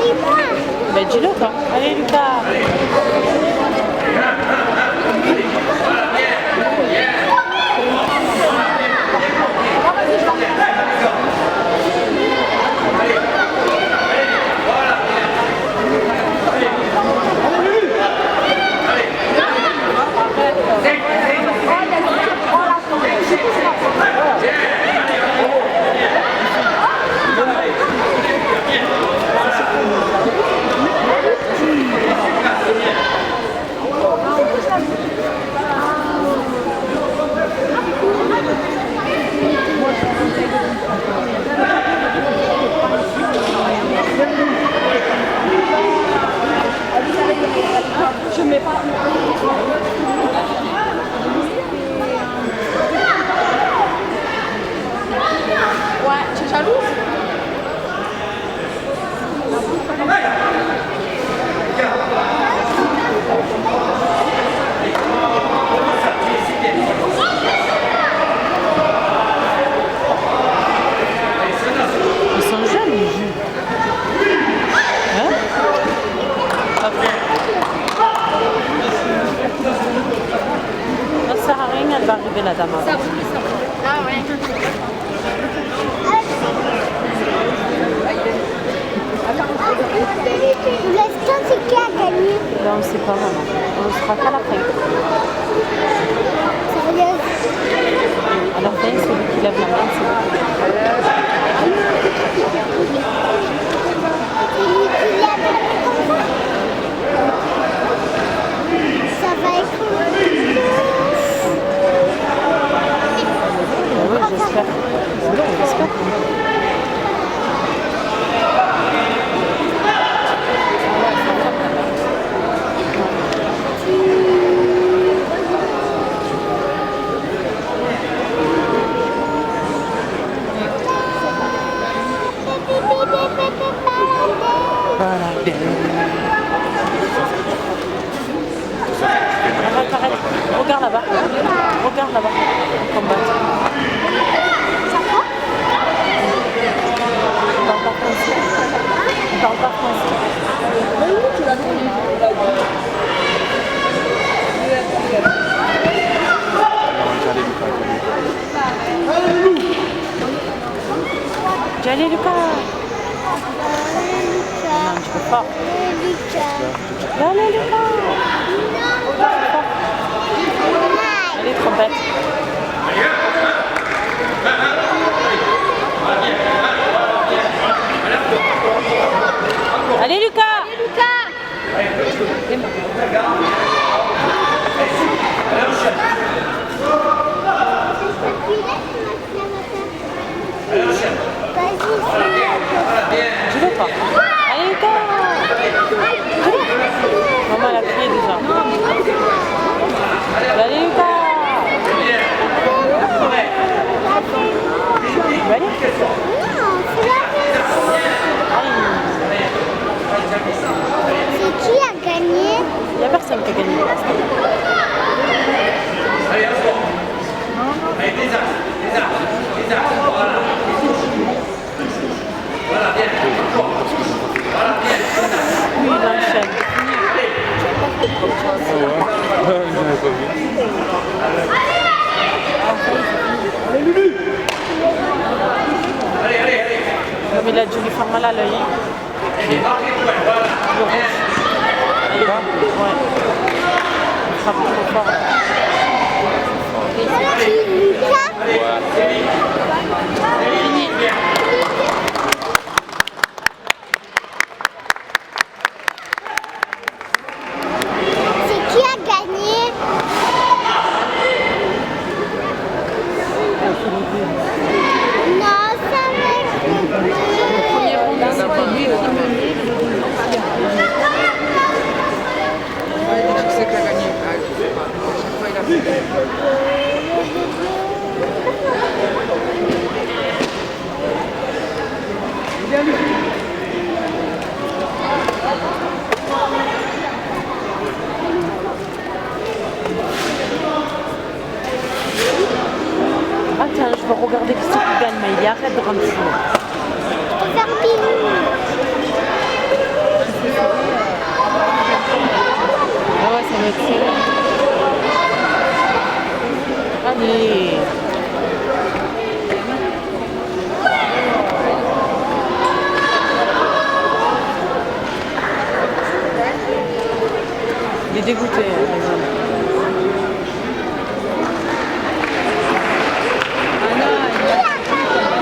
dis-moi. Ben dis-le toi. Allez Lucas. Je mets pas. Ouais, tu es jalouse? Ils sont jeunes les jus. Hein? Ça sert à rien, elle va arriver la dame. Ah ouais. L'instant, c'est qui a gagné? Là, on ne sait pas vraiment. On ne saura qu'à la fin. Sérieux? À la fin, celui qui lève la main, c'est lui. Celui qui lève ça va être... Oui, j'espère. J'espère. Arrête, arrête. Regarde là-bas. Regarde là-bas. Combat. Ça va? Il parle pas français. Il parle pas français. Allez Lucas. Non, tu peux pas. Allez Lucas. Allez, trompette. Allez Lucas. Tu veux pas? Allez Lucas. Maman elle a crié déjà. Allez Lucas. Allez. C'est qui a gagné? Il n'y a personne qui a gagné. Allez, des axes. Voilà. Voilà, bien. Voilà, bien. Oui, il enchaîne. Allez. Comme il a dû lui faire mal à l'œil. Et marquez le point, voilà. Bien. Ouais. Il frappe trop fort. C'est qui a gagné? Non, ça va être... Tu sais qu'il a gagné. À chaque fois, il a fait. Attends, je vais regarder qui c'est qui gagne, mais il arrête de rentrer. Faire pilou. Ah ouais, ça va être ça. Allez. Il est dégoûté, par exemple.